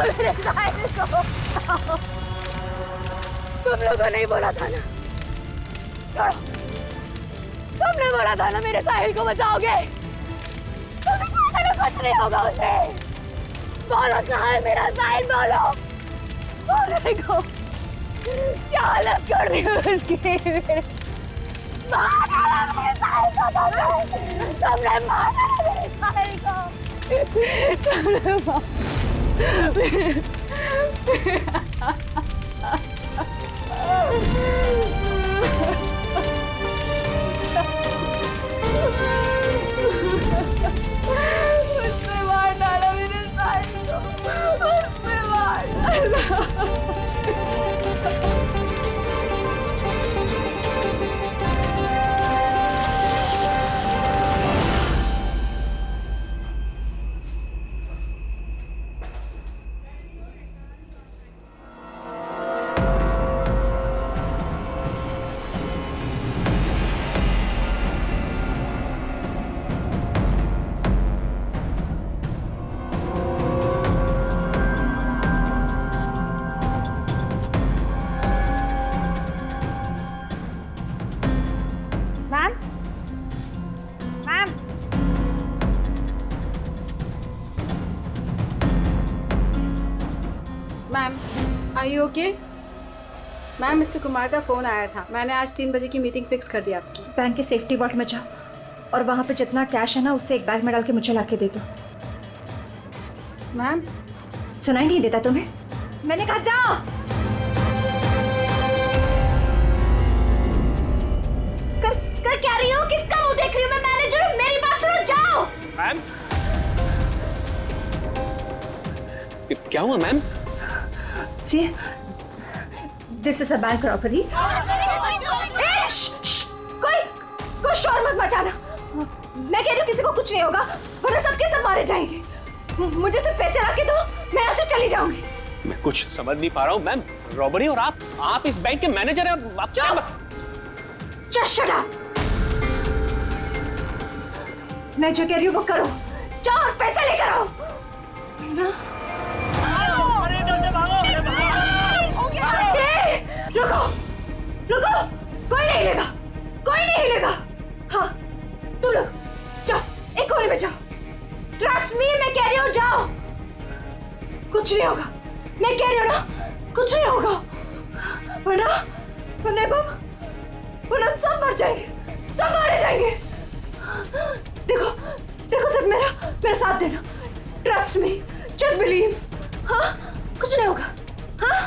मेरे साहिल को। तुम लोगों ने बोला था ना, छोड़ो, तुमने बोला था ना मेरे साहिल को बचाओगे। तुमने कहा था कुछ नहीं होगा उसे। बोलो कहाँ है मेरा साहिल, बोलो। बोलने को क्या हालत कर दी उसकी। मार डाला मेरे साहिल को तुमने मार डाला मेरे साहिल को। तुमने उसने मार डाला मेरे साहिल को, उसने मार डाला। Are you okay? Ma'am, mister Kumar का फ़ोन आया था। मैंने आज 3 बजे की मीटिंग फिक्स कर दी आपकी। बैंक के सेफ्टी वॉल्ट में जाओ और वहाँ पे जितना कैश है ना उससे एक बैग में डाल के मुझे ला के दे दो। मैम, सुनाई नहीं देता तुम्हें? मैंने कहा जाओ। कर क्या रही हो? किसका मुंह देख रही हो? मैं मैनेजर हूँ, मेरी बात सुनो, जाओ। मैम, क्या हुआ ma'am? See, this is a bank robbery. कोई शोर मत मचाना। मैं कह रही हूँ किसी को कुछ नहीं होगा, वरना सबके सब मारे जाएंगे। मुझे सिर्फ पैसे ला के दो, मैं यहाँ से चली जाऊंगी। मैं कुछ समझ नहीं पा रहा हूँ मैम। रॉबरी और आप इस बैंक के मैनेजर हैं। आप क्या? Just shut up. मैं जो कह रही हूँ वो करो। जाओ और पैसे लेकर आओ। ना? रुको, रुको, कोई नहीं हिलेगा, कोई नहीं हिलेगा। हाँ, तुम लोग जाओ, एक कोने में जाओ। ट्रस्ट मी, मैं कह रही हूँ जाओ। कुछ नहीं होगा, मैं कह रही हूँ ना, कुछ नहीं होगा। वरना सब मर जाएंगे, सब मारे जाएंगे। देखो, देखो सिर्फ मेरा साथ देना। Trust me, just believe. हाँ, कुछ नहीं होगा। हाँ,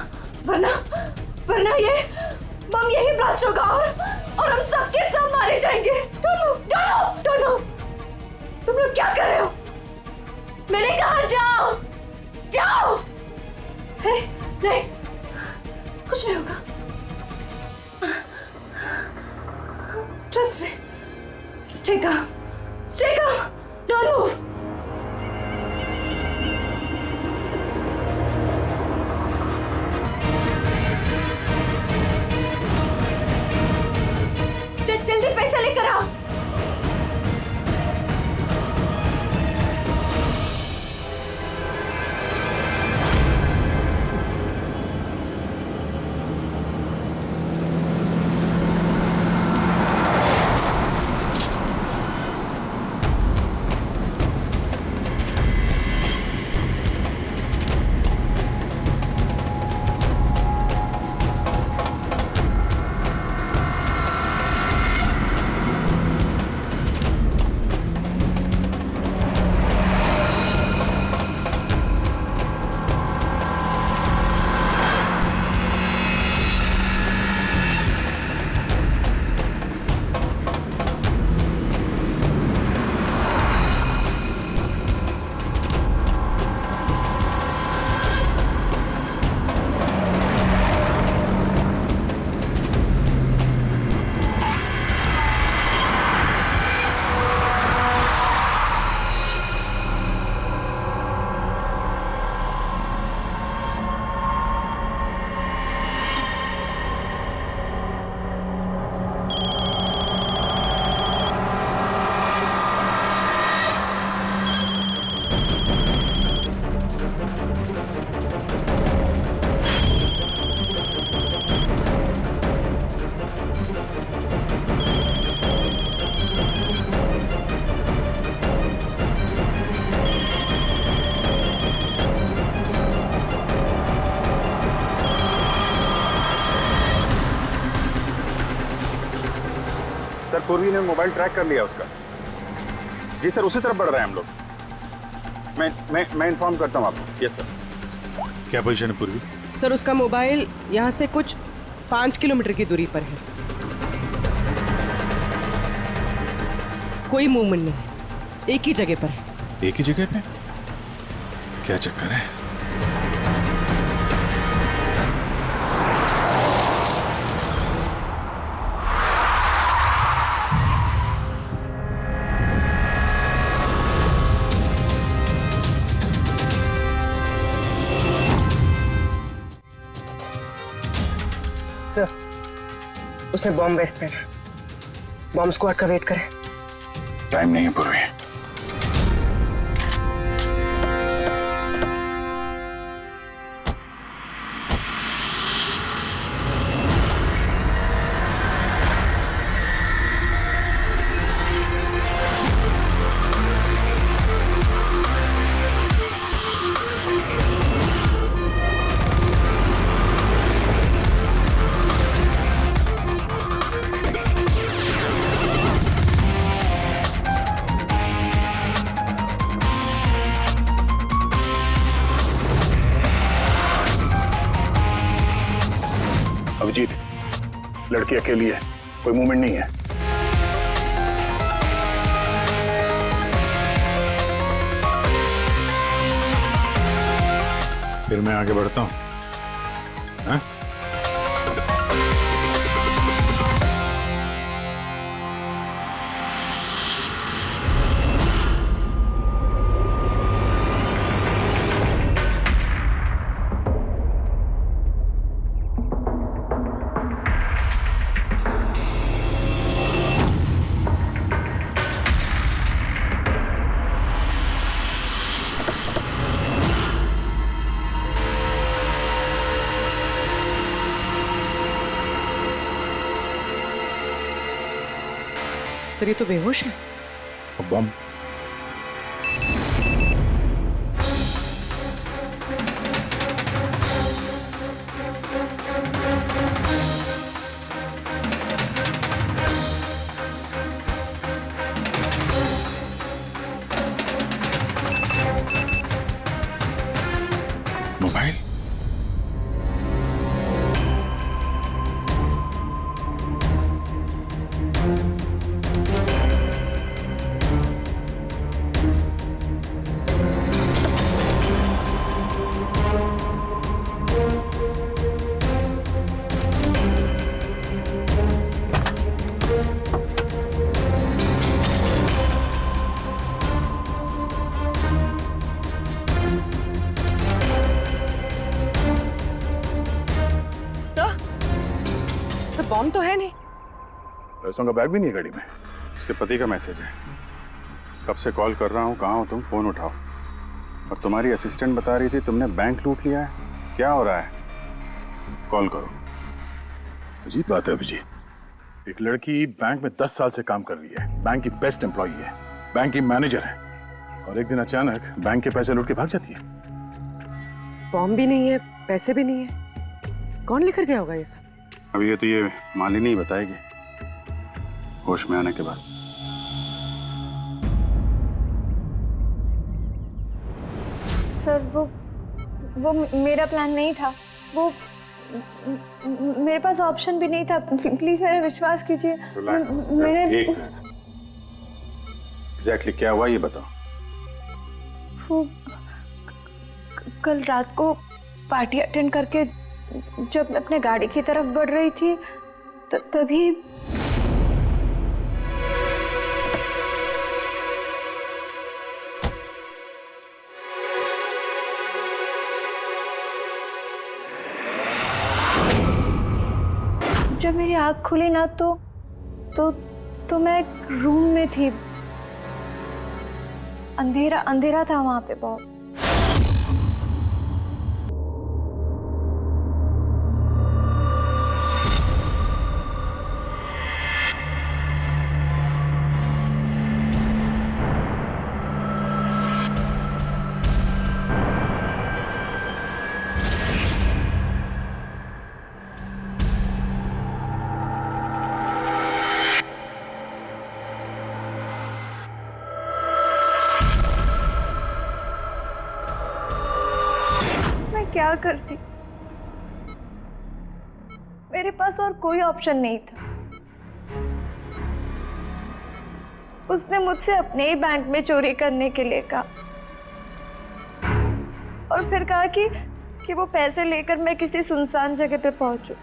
वरना ये बम यही ब्लास्ट होगा और हम सबके सब मारे जाएंगे। Don't move. तुम लोग क्या कर रहे हो? मैंने कहा जाओ, जाओ। नहीं, कुछ नहीं होगा। Trust me. Stay calm. Don't move. जल्दी पैसा लेकर आओ। पूर्वी ने मोबाइल ट्रैक कर लिया उसका। जी सर, उसी तरफ बढ़ रहे हैं हम लोग। मैं इन्फॉर्म करता हूँ आपको। Yes sir. क्या पोजीशन है पूर्वी? सर उसका मोबाइल यहाँ से कुछ 5 किलोमीटर की दूरी पर है। कोई मूवमेंट नहीं, एक ही जगह पर है। एक ही जगह पे? क्या चक्कर है? सर उसने बॉम्ब वेस्ट पहना, बॉम्ब स्क्वाड का वेट करें। टाइम नहीं है पूर्वी। अभिजीत, लड़की अकेली है, कोई मूवमेंट नहीं है। फिर मैं आगे बढ़ता हूं। हाँ? सर ये तो बेहोश है। बम। मोबाइल? सर बॉम्ब तो है नहीं। पैसों का बैग भी नहीं है गाड़ी में। इसके पति का मैसेज है। कब से कॉल कर रहा हूँ, कहाँ हो तुम, फोन उठाओ। और तुम्हारी असिस्टेंट बता रही थी तुमने बैंक लूट लिया है। क्या हो रहा है? कॉल करो। अजीब बात है अभिजीत, एक लड़की बैंक में 10 साल से काम कर रही है, बैंक की बेस्ट एम्प्लॉई है, बैंक की मैनेजर है, और एक दिन अचानक बैंक के पैसे लूट के भाग जाती है। बॉम्ब भी नहीं है, पैसे भी नहीं है, कौन लेकर गया होगा ये सब? अभी ये तो ये मालिनी ही बताएगी होश में आने के बाद। सर वो मेरा प्लान नहीं था। वो मेरे पास ऑप्शन भी नहीं था। प्लीज मेरा विश्वास कीजिए। मैंने एग्जैक्टली क्या हुआ ये बताओ। वो कल रात को पार्टी अटेंड करके जब मैं अपने गाड़ी की तरफ बढ़ रही थी तभी जब मेरी आँख खुली ना तो मैं एक रूम में थी। अंधेरा था वहां पे बहुत। क्या करती? मेरे पास और कोई ऑप्शन नहीं था। उसने मुझसे अपने ही बैंक में चोरी करने के लिए कहा और फिर कहा कि वो पैसे लेकर मैं किसी सुनसान जगह पे पहुंचूं।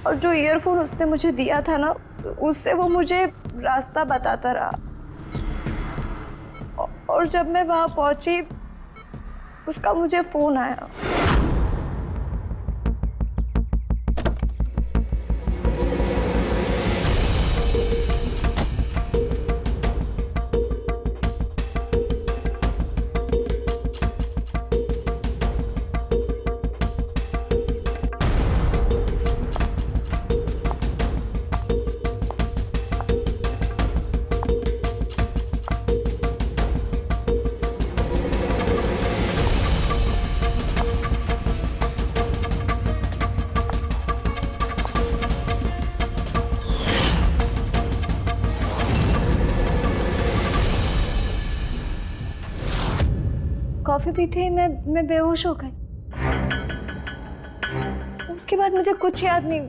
और जो ईयरफोन उसने मुझे दिया था ना, उससे वो मुझे रास्ता बताता रहा। और जब मैं वहां पहुंची, उसका मुझे फोन आया। कॉफी पीते ही मैं बेहोश हो गई। उसके बाद मुझे कुछ याद नहीं,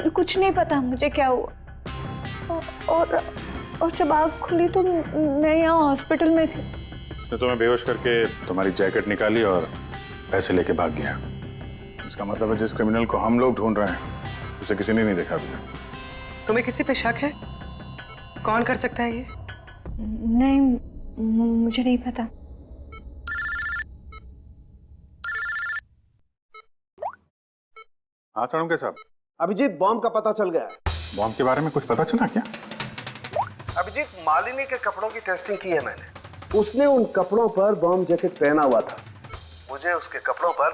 कुछ नहीं पता मुझे क्या हुआ। और जब आँख खुली तो मैं यहाँ हॉस्पिटल में थी। उसने तुम्हें बेहोश करके तुम्हारी जैकेट निकाली और पैसे लेके भाग गया। इसका मतलब है जिस क्रिमिनल को हम लोग ढूंढ रहे हैं उसे किसी ने नहीं देखा अभी। तुम्हें किसी पे शक है? कौन कर सकता है ये? नहीं, मुझे नहीं पता। हाँ सड़म के साहब। अभिजीत, बॉम्ब का पता चल गया है। बॉम्ब के बारे में कुछ पता चला क्या? अभिजीत, मालिनी के कपड़ों की टेस्टिंग की है मैंने। उसने उन कपड़ों पर बॉम्ब जैकेट पहना हुआ था। मुझे उसके कपड़ों पर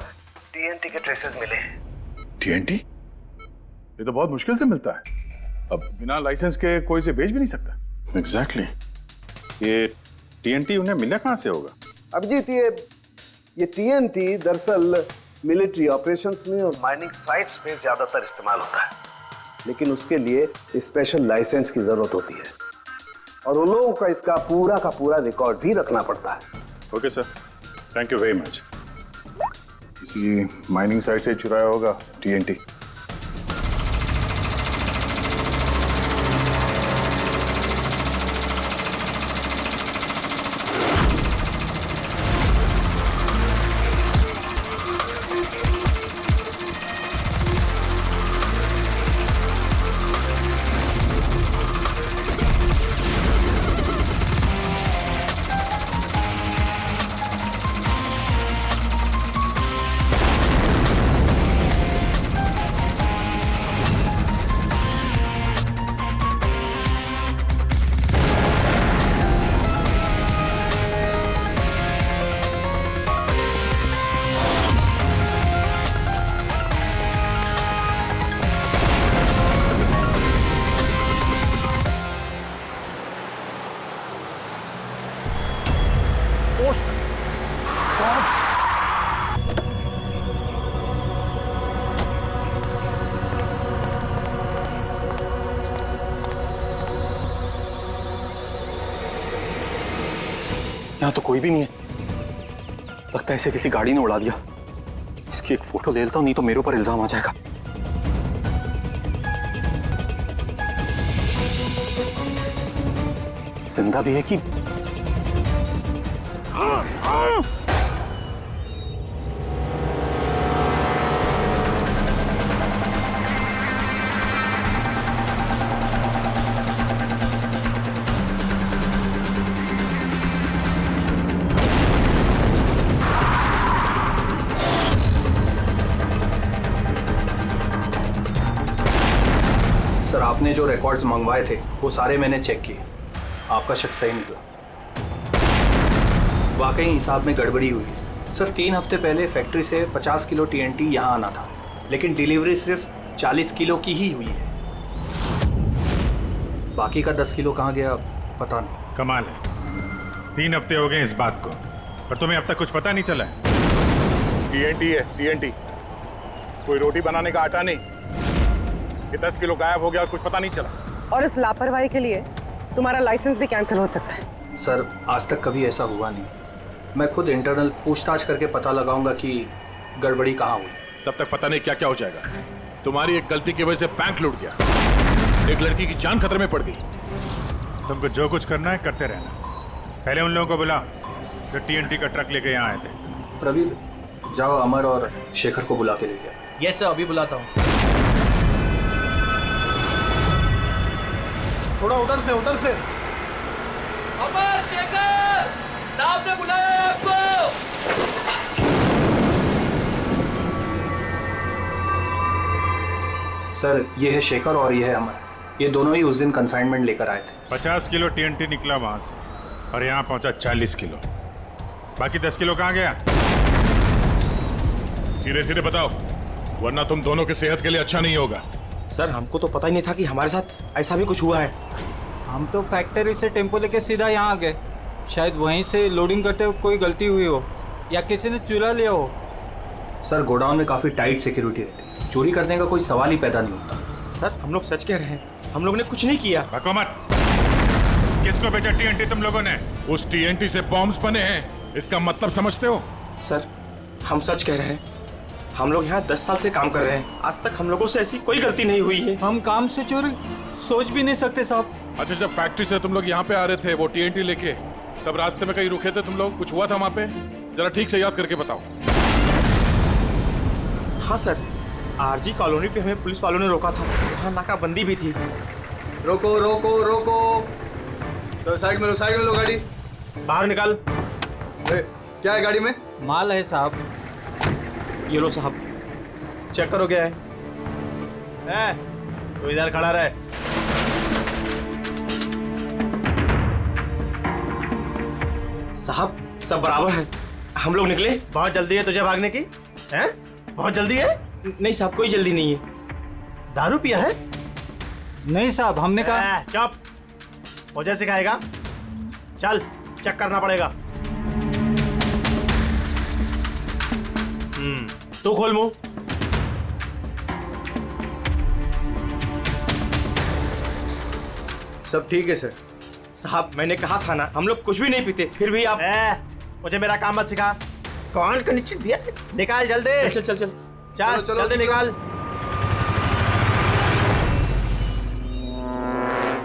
टीएनटी के ट्रेसेस मिले हैं। टीएनटी? ये तो बहुत मुश्किल से मिलता है। अब बिना लाइसेंस के कोई से बेच भी नहीं सकता। एग्जैक्टली। ये टीएनटी उन्हें मिला कहाँ से होगा? अभिजीत, ये टीएनटी दरअसल मिलिट्री ऑपरेशंस में और माइनिंग साइट्स में ज्यादातर इस्तेमाल होता है, लेकिन उसके लिए स्पेशल लाइसेंस की जरूरत होती है और उन लोगों का इसका पूरा का पूरा रिकॉर्ड भी रखना पड़ता है। Okay sir, thank you very much. किसी माइनिंग साइट से चुराया होगा टीएनटी। यहाँ तो कोई भी नहीं है। लगता है इसे किसी गाड़ी ने उड़ा दिया। इसकी एक फोटो ले लेता हूँ, नहीं तो मेरे ऊपर इल्जाम आ जाएगा। जिंदा भी है कि सर, आपने जो रिकॉर्ड्स मंगवाए थे वो सारे मैंने चेक किए। आपका शक सही निकला। वाकई हिसाब में गड़बड़ी हुई है। सर, 3 हफ्ते पहले फैक्ट्री से 50 किलो टीएनटी यहाँ आना था, लेकिन डिलीवरी सिर्फ 40 किलो की ही हुई है। बाकी का 10 किलो कहाँ गया पता नहीं। कमाल है, 3 हफ्ते हो गए इस बात को और तुम्हें अब तक कुछ पता नहीं चला है। टीएनटी है टीएनटी, कोई रोटी बनाने का आटा नहीं। ये 10 किलो गायब हो गया, कुछ पता नहीं चला। और इस लापरवाही के लिए तुम्हारा लाइसेंस भी कैंसिल हो सकता है। सर, आज तक कभी ऐसा हुआ नहीं। मैं खुद इंटरनल पूछताछ करके पता लगाऊंगा कि गड़बड़ी कहाँ हुई। तब तक पता नहीं क्या क्या हो जाएगा। तुम्हारी एक गलती की वजह से बैंक लूट गया, एक लड़की की जान खतरे में पड़ गई। तुमको जो कुछ करना है करते रहना। पहले उन लोगों को बुला जो TNT का ट्रक लेके यहाँ आए थे। प्रवीण, जाओ अमर और शेखर को बुला के लेके आओ। यस सर, अभी बुलाता हूँ। थोड़ा उधर से अमर, शेखर साहब ने बुलाया है आपको। सर, ये है शेखर और ये है अमर। ये दोनों ही उस दिन कंसाइनमेंट लेकर आए थे। 50 किलो TNT निकला वहां से और यहाँ पहुंचा 40 किलो। बाकी 10 किलो कहाँ गया? सीधे सीधे बताओ, वरना तुम दोनों की सेहत के लिए अच्छा नहीं होगा। सर, हमको तो पता ही नहीं था कि हमारे साथ ऐसा भी कुछ हुआ है। हम तो फैक्ट्री से टेम्पो लेके सीधा यहाँ आ गए। शायद वहीं से लोडिंग करते हुए कोई गलती हुई हो या किसी ने चुरा लिया हो। सर, गोडाउन में काफ़ी टाइट सिक्योरिटी रहती है, चोरी करने का कोई सवाल ही पैदा नहीं होता। सर, हम लोग सच कह रहे हैं, हम लोग ने कुछ नहीं किया। बको मत। किसको बेचा TNT तुम लोगों ने? उस TNT से बॉम्ब्स बने हैं, इसका मतलब समझते हो? सर, हम सच कह रहे हैं, हम लोग यहाँ 10 साल से काम कर रहे हैं। आज तक हम लोगों से ऐसी कोई गलती नहीं हुई है। हम काम से चोरी सोच भी नहीं सकते साहब। अच्छा, जब फैक्ट्री से तुम लोग यहाँ पे आ रहे थे वो TNT लेके, तब रास्ते में कहीं रुके थे तुम लोग? कुछ हुआ था वहाँ पे? जरा ठीक से याद करके बताओ। हाँ सर, RG कॉलोनी पे हमें पुलिस वालों ने रोका था। वहाँ नाकाबंदी भी थी। रोको रोको रोको, तो साइड में लो गाड़ी। बाहर निकाल। क्या है गाड़ी में? माल है साहब। ये लो साहब, चेक करो क्या है। तो इधर खड़ा रहे। साहब, सब बराबर है। हम लोग निकले। बहुत जल्दी है तुझे भागने की? हैं? बहुत जल्दी है? नहीं साहब, कोई जल्दी नहीं है। दारू पिया है? नहीं साहब, हमने कहा। चुप, मुझे सिखाएगा? चल, चेक करना पड़ेगा। तू खोल मुंह। सब ठीक है सर। साहब, मैंने कहा था ना, हम लोग कुछ भी नहीं पीते, फिर भी आप। मुझे मेरा काम मत सिखा। कौन का निश्चित दिया? निकाल जल्दी। चल चल चल चल, जल्दी निकाल।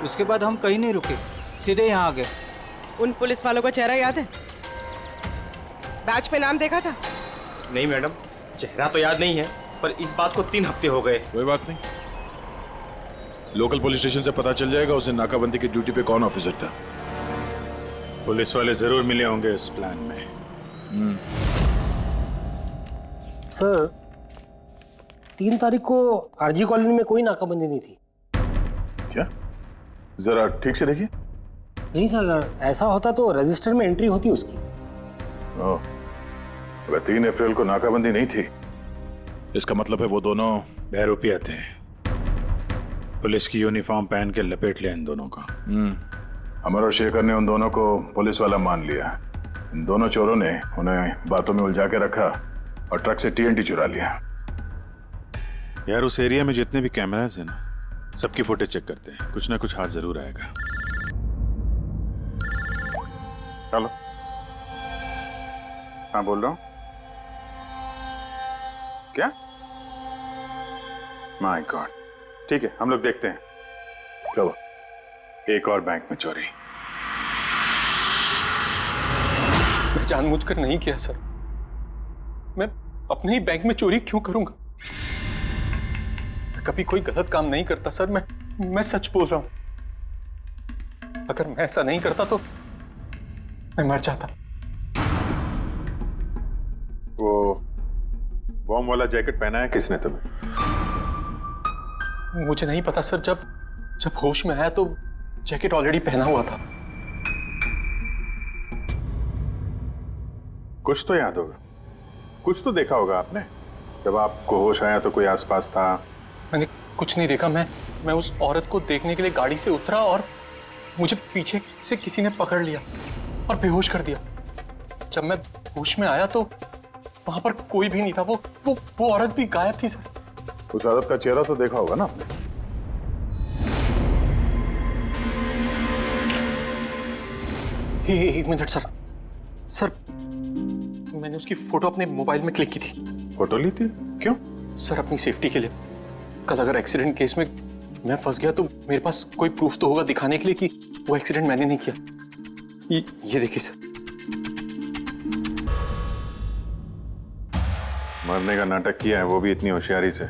उसके बाद हम कहीं नहीं रुके, सीधे यहाँ आ गए। उन पुलिस वालों का चेहरा याद है? बैच पे नाम देखा था? नहीं मैडम, चेहरा तो याद नहीं है, पर इस बात को 3 हफ्ते हो गए। कोई बात नहीं, लोकल पुलिस स्टेशन से पता चल जाएगा उसे नाकाबंदी की ड्यूटी पे कौन ऑफिसर था। पुलिस वाले जरूर मिले होंगे इस प्लान में। सर, 3 तारीख को RG कॉलोनी में कोई नाकाबंदी नहीं थी। क्या? जरा ठीक से देखिए। नहीं सर, ऐसा होता तो रजिस्टर में एंट्री होती उसकी। ओह, अगर 3 अप्रैल को नाकाबंदी नहीं थी, इसका मतलब है वो दोनों बहरूपिया थे। पुलिस की यूनिफॉर्म पहन के लपेट लिया इन दोनों का। अमर और शेखर ने उन दोनों को पुलिस वाला मान लिया। इन दोनों चोरों ने उन्हें बातों में उलझा के रखा और ट्रक से TNT चुरा लिया। यार, उस एरिया में जितने भी कैमरास हैं ना, सबकी फुटेज चेक करते हैं, कुछ ना कुछ हाथ जरूर आएगा। हेलो, हाँ बोल रहा हूँ। क्या? माय गॉड, ठीक है, हम लोग देखते हैं। चलो, एक और बैंक में चोरी। मैं जानबूझकर नहीं किया सर। मैं अपने ही बैंक में चोरी क्यों करूंगा? मैं कभी कोई गलत काम नहीं करता सर। मैं सच बोल रहा हूं। अगर मैं ऐसा नहीं करता तो मैं मर जाता। वो बॉम्ब वाला जैकेट पहना है किसने तुम्हें? मुझे नहीं पता सर। जब होश में आया तो जैकेट ऑलरेडी पहना हुआ था। कुछ तो याद होगा, कुछ तो देखा होगा आपने। जब आपको होश आया तो कोई आसपास था? मैंने कुछ नहीं देखा। मैं उस औरत को देखने के लिए गाड़ी से उतरा और मुझे पीछे से किसी ने पकड़ लिया और बेहोश कर दिया। जब मैं होश में आया तो वहां पर कोई भी नहीं था। वो औरत भी गायब थी सर। उस औरत का चेहरा तो देखा होगा ना आपने? एक मिनट सर। मैंने उसकी फोटो अपने मोबाइल में क्लिक की थी। फोटो ली थी? क्यों? सर अपनी सेफ्टी के लिए। कल अगर एक्सीडेंट केस में मैं फंस गया तो मेरे पास कोई प्रूफ तो होगा दिखाने के लिए कि वो एक्सीडेंट मैंने नहीं किया। ये देखिए सर। मरने का नाटक किया है, वो भी इतनी होशियारी से।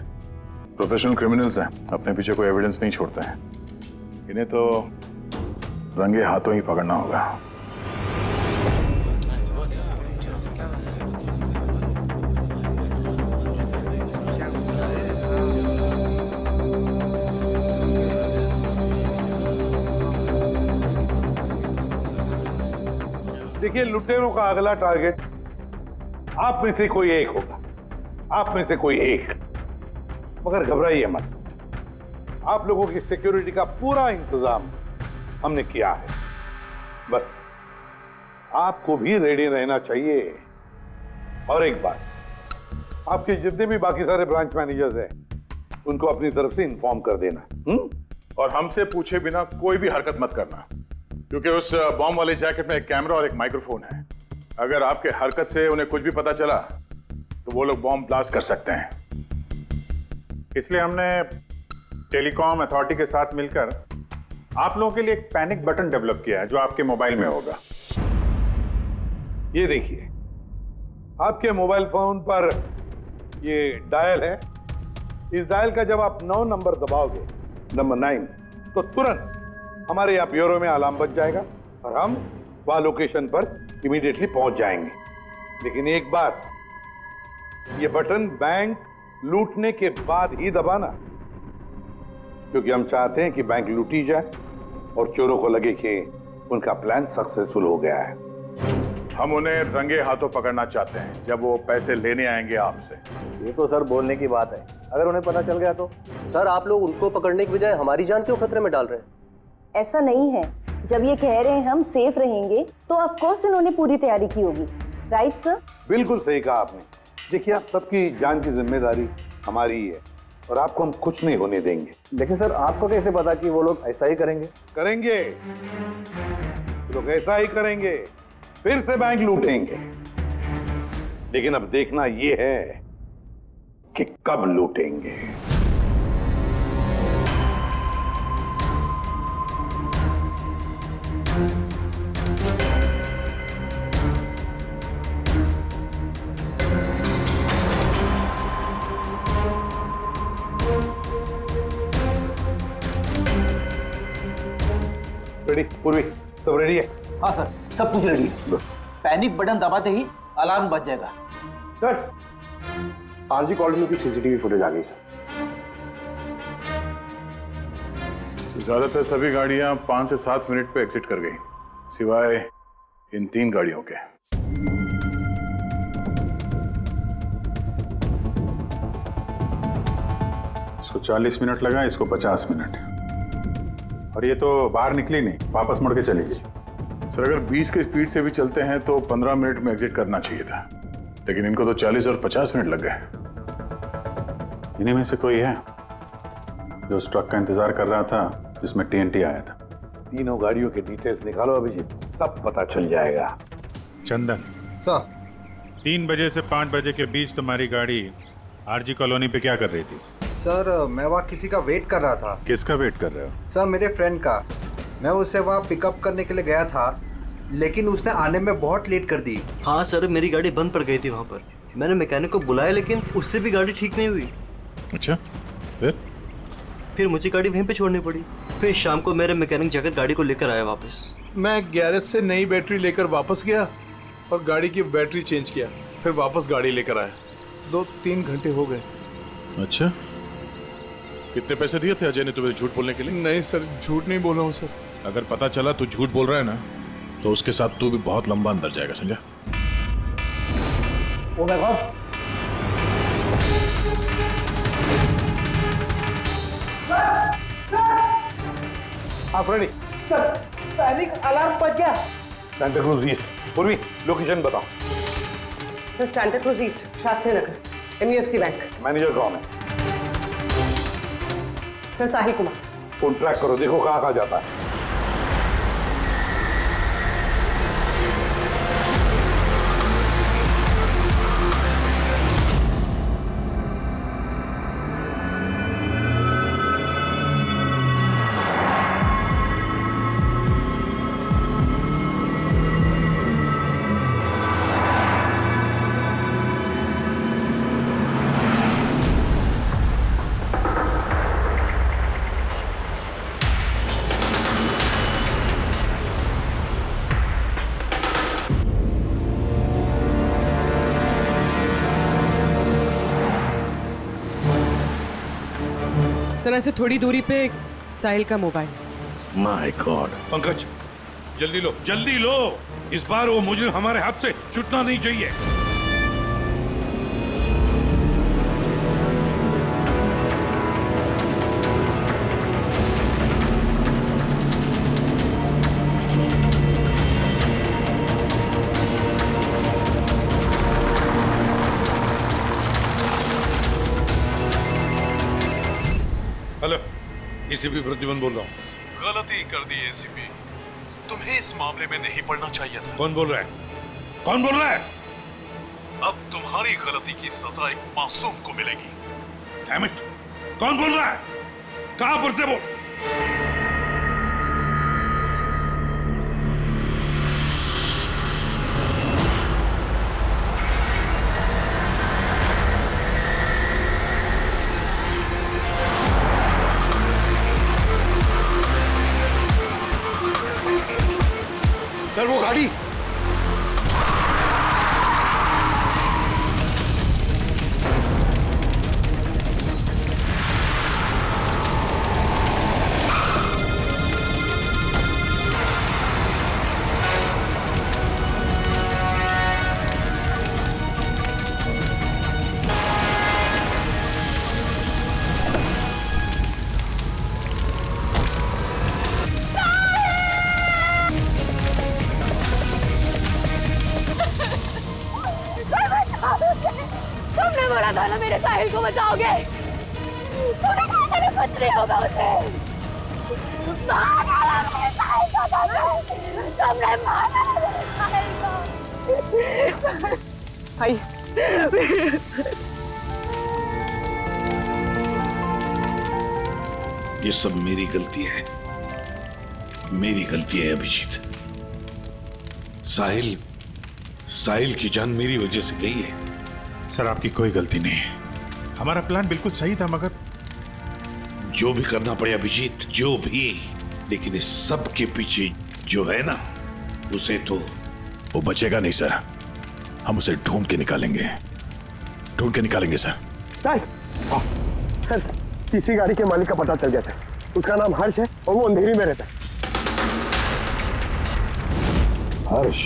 प्रोफेशनल क्रिमिनल्स हैं, अपने पीछे कोई एविडेंस नहीं छोड़ते हैं। इन्हें तो रंगे हाथों ही पकड़ना होगा। देखिए, लुटेरों का अगला टारगेट आप में से कोई एक होगा, आप में से कोई एक। मगर घबराइए मत, आप लोगों की सिक्योरिटी का पूरा इंतजाम हमने किया है। बस आपको भी रेडी रहना चाहिए। और एक बात, आपके जितने भी बाकी सारे ब्रांच मैनेजर्स हैं उनको अपनी तरफ से इन्फॉर्म कर देना। और हमसे पूछे बिना कोई भी हरकत मत करना, क्योंकि उस बॉम्ब वाले जैकेट में एक कैमरा और एक माइक्रोफोन है। अगर आपके हरकत से उन्हें कुछ भी पता चला तो वो लोग बॉम्ब ब्लास्ट कर सकते हैं। इसलिए हमने टेलीकॉम अथॉरिटी के साथ मिलकर आप लोगों के लिए एक पैनिक बटन डेवलप किया है जो आपके मोबाइल में होगा। ये देखिए, आपके मोबाइल फोन पर ये डायल है। इस डायल का जब आप 9 नंबर दबाओगे, नंबर 9, तो तुरंत हमारे यहाँ ब्यूरो में अलार्म बज जाएगा और हम वहां लोकेशन पर इमीडिएटली पहुंच जाएंगे। लेकिन एक बात, ये बटन बैंक लूटने के बाद ही दबाना, क्योंकि हम चाहते हैं कि बैंक लूटी जाए और चोरों को लगे कि उनका प्लान सक्सेसफुल हो गया है। हम उन्हें रंगे हाथों पकड़ना चाहते हैं जब वो पैसे लेने आएंगे आपसे। ये तो सर बोलने की बात है, अगर उन्हें पता चल गया तो? सर आप लोग उनको पकड़ने की बजाय हमारी जान क्यों खतरे में डाल रहे हैं? ऐसा नहीं है, जब ये कह रहे हैं हम सेफ रहेंगे तो ऑफ कोर्स इन्होंने पूरी तैयारी की होगी। Right sir? बिल्कुल सही कहा आपने। देखिए, आप सबकी जान की जिम्मेदारी हमारी ही है और आपको हम कुछ नहीं होने देंगे। लेकिन सर आपको कैसे पता कि वो लोग ऐसा ही करेंगे? करेंगे, लोग ऐसा ही करेंगे, फिर से बैंक लूटेंगे। लेकिन अब देखना ये है कि कब लूटेंगे। रेडी? पूर्वी सब रेडी है? हाँ सर, सब कुछ रेडी है। पैनिक बटन दबाते ही अलार्म बज जाएगा। सर, आरजी कॉलोनी की सीसीटीवी फुटेज आ गई सर। ज्यादातर सभी गाड़ियां 5 से 7 मिनट पे एग्जिट कर गई, सिवाय इन 3 गाड़ियों के। इसको 40 मिनट लगा, इसको 50 मिनट। और ये तो बाहर निकली नहीं, वापस मुड़ के चली गई। सर अगर 20 के स्पीड से भी चलते हैं तो 15 मिनट में एग्जिट करना चाहिए था, लेकिन इनको तो 40 और 50 मिनट लग गए। इन्हीं में से कोई है जो उस ट्रक का इंतजार कर रहा था जिसमें TNT आया था? तीनों गाड़ियों के डिटेल्स निकालो अभिजीत, सब पता चल जाएगा। चंदन सर, 3 बजे से 5 बजे के बीच तुम्हारी गाड़ी आरजी कॉलोनी पे क्या कर रही थी? सर मैं वहाँ किसी का वेट कर रहा था। किसका वेट कर रहे हो? सर मेरे फ्रेंड का। मैं उसे वहाँ पिकअप करने के लिए गया था, लेकिन उसने आने में बहुत लेट कर दी। हाँ सर, मेरी गाड़ी बंद पड़ गई थी वहाँ पर। मैंने मैकेनिक को बुलाया लेकिन उससे भी गाड़ी ठीक नहीं हुई। अच्छा, फिर मुझे गाड़ी वहीं पे छोड़नी पड़ी। फिर शाम को मेरे मैकेनिक जाकर गाड़ी को लेकर आया वापस। मैं गैरेज से नई बैटरी लेकर वापस गया और गाड़ी की बैटरी चेंज किया, फिर वापस गाड़ी लेकर आया। 2-3 घंटे हो गए। अच्छा, कितने पैसे दिए थे अजय ने तुम्हें झूठ बोलने के लिए? नहीं सर, झूठ नहीं बोला हूँ सर। अगर पता चला तू झूठ बोल रहा है ना, तो उसके साथ तू भी बहुत लंबा अंदर जाएगा, समझा? Oh my god! आप रेडी? सर, पैनिक अलार्म बज गया। सांता क्रूज ईस्ट। पूर्वी लोकेशन बताओ। Sir Santa Cruz east, Shastri Nagar, MUFC bank. Manager कौन है? Sir Sahil Kumar. Phone track करो, देखो कहाँ कहाँ जाता है। तरह से थोड़ी दूरी पे साहिल का मोबाइल। My God. पंकज जल्दी लो, इस बार वो मुजरिम हमारे हाथ से छूटना नहीं चाहिए। हेलो, एसीपी प्रद्युमन बोल रहा हूँ। गलती कर दी एसीपी, तुम्हें इस मामले में नहीं पड़ना चाहिए था। कौन बोल रहा है? कौन बोल रहा है? अब तुम्हारी गलती की सजा एक मासूम को मिलेगी। Damn it! कौन बोल रहा है? कहां पर से बोल? सर वो गाड़ी। तुमने बोला था ना मेरे साहिल को बचाओगे। तुमने कहा था ना कुछ नहीं होगा उसे। मार डाला मेरे साहिल को तुमने मार डाला मेरे साहिल को। आई ये सब मेरी गलती है, मेरी गलती है अभिजीत। साहिल की जान मेरी वजह से गई है। सर आपकी कोई गलती नहीं है, हमारा प्लान बिल्कुल सही था, मगर जो भी करना पड़े अभिजीत, जो भी, लेकिन इस सब के पीछे जो है ना, उसे तो वो बचेगा नहीं सर, हम उसे ढूंढ के निकालेंगे सर। सर तीसरी गाड़ी के मालिक का पता चल गया सर, उसका नाम हर्ष है और वो अंधेरी में रहता है। हर्ष?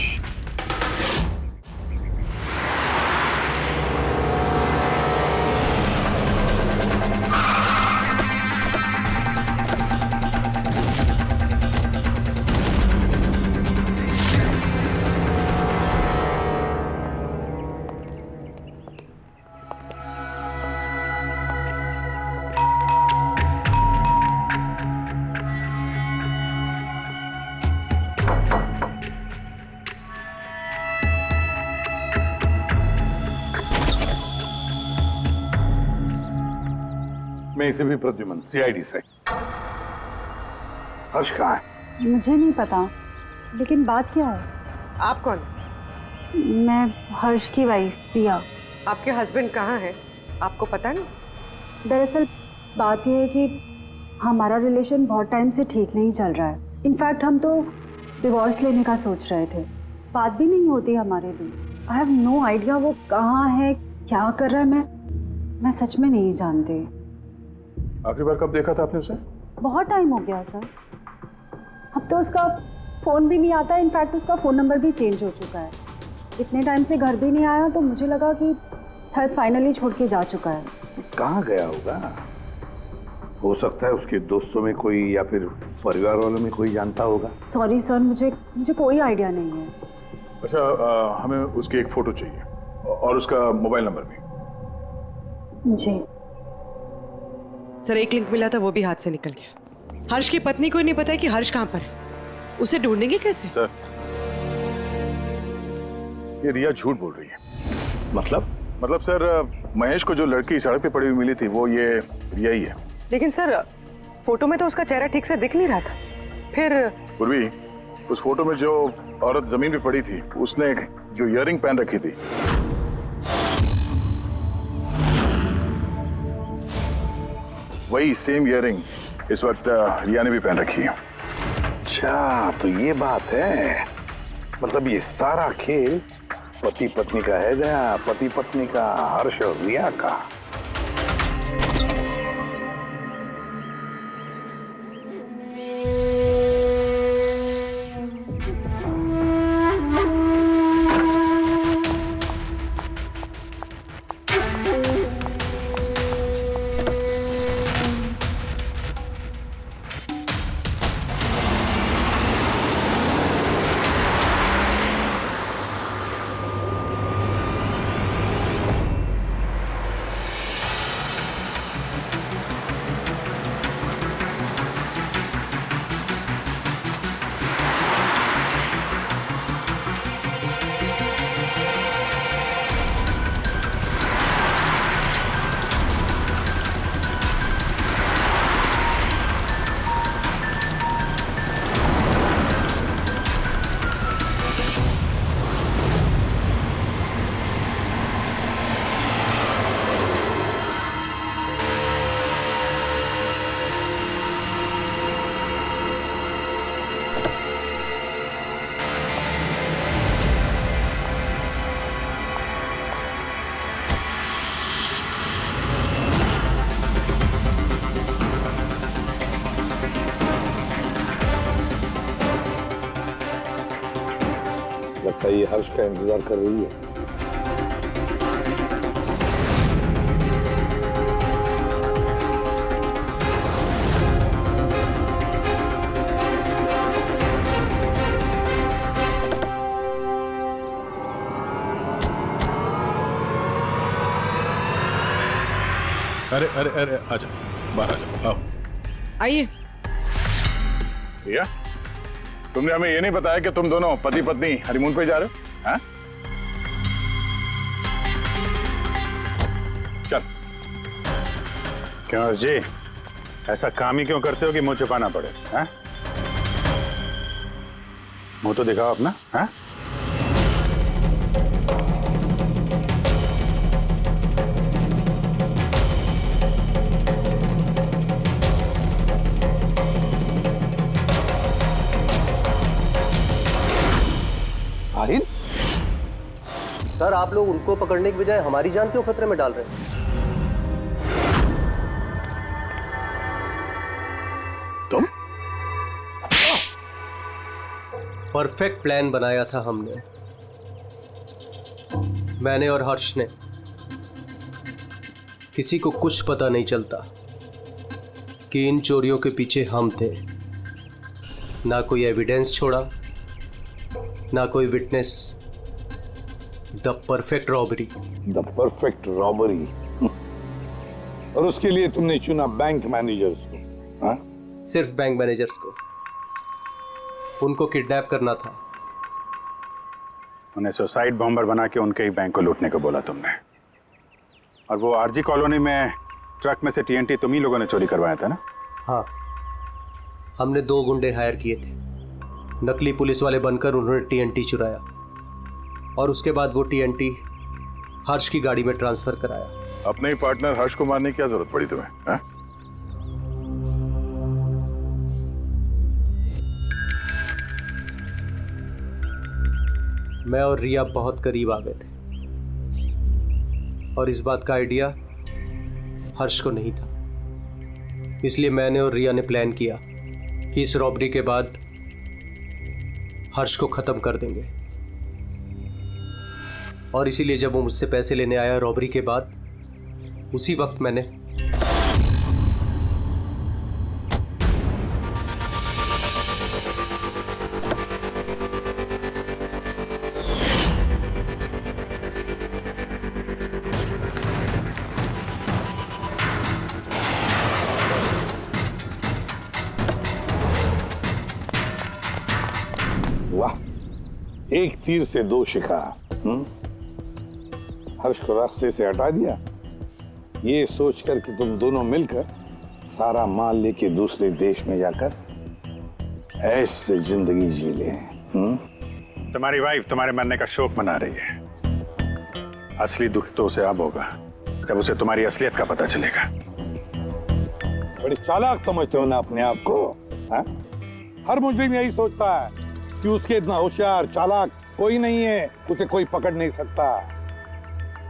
मैं इसे भी प्रद्युमन, सीआईडी से। हर्ष कहाँ है? मुझे नहीं पता, लेकिन बात क्या है? आप कौन? मैं हर्ष की वाइफ प्रिया। आपके हस्बैंड कहाँ हैं? आपको पता नहीं? दरअसल बात यह है कि हमारा रिलेशन बहुत टाइम से ठीक नहीं चल रहा है। इनफैक्ट हम तो डिवोर्स लेने का सोच रहे थे, बात भी नहीं होती हमारे बीच। आई हैव नो आइडिया वो कहाँ है, क्या कर रहा है, मैं सच में नहीं जानती। आखिरी बार कब देखा था आपने उसे? बहुत टाइम हो गया सर, अब तो उसका फ़ोन भी नहीं आता। इनफैक्ट उसका फ़ोन नंबर भी चेंज हो चुका है। इतने टाइम से घर भी नहीं आया, तो मुझे लगा कि शायद फाइनली छोड़ के जा चुका है। कहाँ गया होगा? हो सकता है उसके दोस्तों में कोई या फिर परिवार वालों में कोई जानता होगा। सॉरी सर, मुझे कोई आइडिया नहीं है। अच्छा, हमें उसकी एक फोटो चाहिए और उसका मोबाइल नंबर भी। जी सर, एक लिंक मिला था, वो भी हाथ से निकल गया। हर्ष की पत्नी को नहीं पता है कि हर्ष कहाँ पर है, उसे ढूंढेंगे कैसे? सर, ये रिया झूठ बोल रही है। मतलब सर, महेश को जो लड़की सड़क पे पड़ी हुई मिली थी, वो ये रिया ही है। लेकिन सर, फोटो में तो उसका चेहरा ठीक से दिख नहीं रहा था। फिर पूर्वी, उस फोटो में जो औरत जमीन पे पड़ी थी, उसने जो इयररिंग पहन रखी थी, वही सेम इयररिंग इस वक्त रिया ने भी पहन रखी है। अच्छा, तो ये बात है। मतलब ये सारा खेल पति पत्नी का है गया, पति पत्नी का, हर्ष और रिया का। लगता है ये हर्ष का इंतजार कर रही है। अरे अरे अरे आ जाओ, बाहर आ जाओ, आओ। आइए। भैया, तुमने हमें ये नहीं बताया कि तुम दोनों पति पत्नी हनीमून पे जा रहे हो? हाँ? चल। क्यों जी, ऐसा काम ही क्यों करते हो कि मुंह छुपाना पड़े? हाँ? मुंह तो दिखाओ अपना। हाँ? साहिल? सर, आप लोग उनको पकड़ने की बजाय हमारी जान क्यों खतरे में डाल रहे हैं? तुम? परफेक्ट प्लान बनाया था हमने, मैंने और हर्ष ने। किसी को कुछ पता नहीं चलता कि इन चोरियों के पीछे हम थे। ना कोई एविडेंस छोड़ा, ना कोई witness. The perfect robbery. The perfect robbery. और उसके लिए तुमने चुना बैंक मैनेजर्स को? हाँ? सिर्फ बैंक मैनेजर्स को। उनको किडनैप करना था। उन्हें सुसाइड बॉम्बर बना के उनके ही बैंक को लूटने को बोला तुमने। और वो आरजी कॉलोनी में ट्रक में से टीएनटी तुम ही लोगों ने चोरी करवाया था ना? हाँ, हमने 2 गुंडे हायर किए थे। नकली पुलिस वाले बनकर उन्होंने टीएनटी चुराया और उसके बाद वो टीएनटी हर्ष की गाड़ी में ट्रांसफर कराया। अपने ही पार्टनर हर्ष को मारने की क्या जरूरत पड़ी तुम्हें? हाँ? मैं और रिया बहुत करीब आ गए थे और इस बात का आइडिया हर्ष को नहीं था। इसलिए मैंने और रिया ने प्लान किया कि इस रॉबरी के बाद हर्ष को खत्म कर देंगे। और इसीलिए जब वो मुझसे पैसे लेने आया रॉबरी के बाद, उसी वक्त मैंने वाह, एक तीर से 2 शिकार। हर्ष को रास्ते से हटा दिया, ये सोचकर कि तुम दोनों मिलकर सारा माल लेके दूसरे देश में जाकर ऐसे जिंदगी जी ले। तुम्हारी वाइफ तुम्हारे मरने का शोक मना रही है। असली दुख तो उसे अब होगा जब उसे तुम्हारी असलियत का पता चलेगा। बड़ी चालाक समझते हो ना अपने आप को? हाँ? हर मुजरिम यही सोचता है कि उसके इतना होशियार चालाक कोई नहीं है, उसे कोई पकड़ नहीं सकता।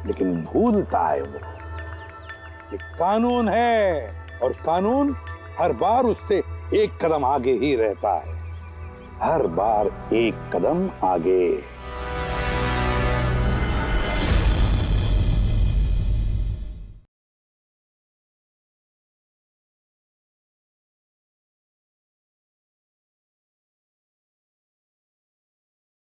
लेकिन भूलता है वो कि कानून है और कानून हर बार उससे एक कदम आगे ही रहता है। हर बार एक कदम आगे।